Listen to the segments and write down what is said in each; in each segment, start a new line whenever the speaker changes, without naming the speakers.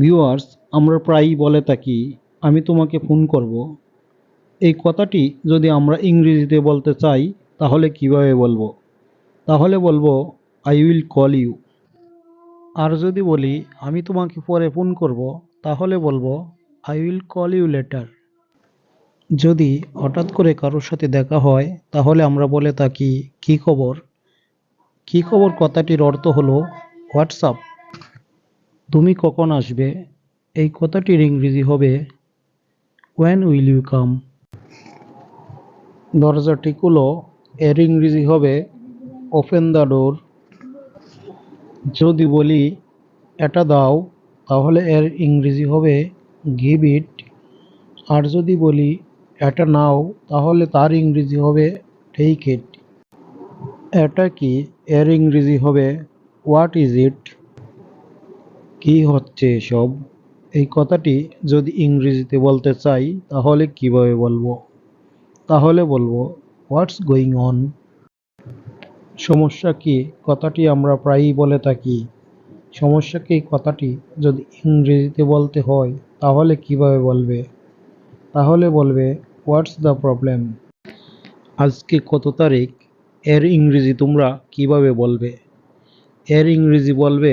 Viewers, আমরা প্রায়ই বলে থাকি আমি তোমাকে ফোন করব। এই কথাটি যদি আমরা ইংরেজিতে বলতে চাই তাহলে কিভাবে বলবো? তাহলে বলবো আই উইল কল ইউ। আর যদি বলি আমি তোমাকে পরে ফোন করব তাহলে বলবো I will call you later. যদি হঠাৎ করে কারোর সাথে দেখা হয় তাহলে আমরা বলে থাকি কি খবর। কি খবর কথাটির অর্থ হলো হোয়াটসঅ্যাপ। তুমি কখন আসবে এই কথাটির ইংরেজি হবে when will you come। দরজাটি খুলো এর ইংরেজি হবে ওপেন দ্য ডোর। যদি বলি এটা দাও তাহলে এর ইংরেজি হবে গিভ ইট। আর যদি বলি এটা নাও তাহলে তার ইংরেজি হবে টেক ইট। এটা কি এর ইংরেজি হবে হোয়াট ইজ ইট। কি হচ্ছে এসব এই কথাটি যদি ইংরেজিতে বলতে চাই তাহলে কিভাবে বলবো? তাহলে বলবো হোয়াটস গোয়িং অন। সমস্যা কি কথাটি আমরা প্রায়ই বলে থাকি। সমস্যা কি কথাটি যদি ইংরেজিতে বলতে হয় তাহলে কিভাবে বলবে? তাহলে বলবে হোয়াটস দ্য প্রবলেম। আজকে কত তারিখ এর ইংরেজি তোমরা কিভাবে বলবে? এর ইংরেজি বলবে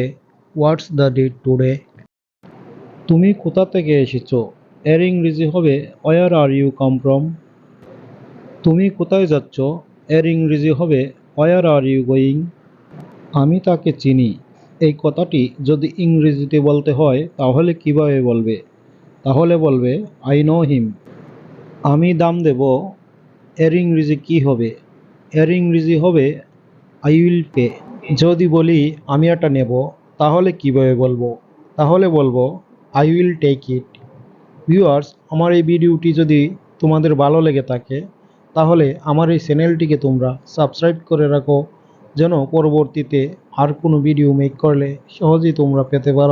হোয়াটস দ্য ডেট টুডে। তুমি কোথা থেকে এসেছো এর ইংরেজি হবে where are you come from. তুমি কোথায় যাচ্ছ এর ইংরেজি হবে ওয়ার আর ইউ গোয়িং। আমি তাকে চিনি এই কথাটি যদি ইংরেজিতে বলতে হয় তাহলে কিভাবে বলবে? তাহলে বলবে আই নো হিম। আমি দাম দেব এর ইংরেজি কি হবে? এর ইংরেজি হবে আই উইল পে। যদি বলি আমি এটা নেব তাহলে কিভাবে বলবো? তাহলে বলবো I will take it. Viewers, আমার এই ভিডিওটি যদি তোমাদের ভালো লেগে থাকে তাহলে আমার এই চ্যানেলটিকে তোমরা সাবস্ক্রাইব করে রাখো, যেন পরবর্তীতে আর কোনো ভিডিও মেক করলে সহজেই তোমরা পেতে পারো।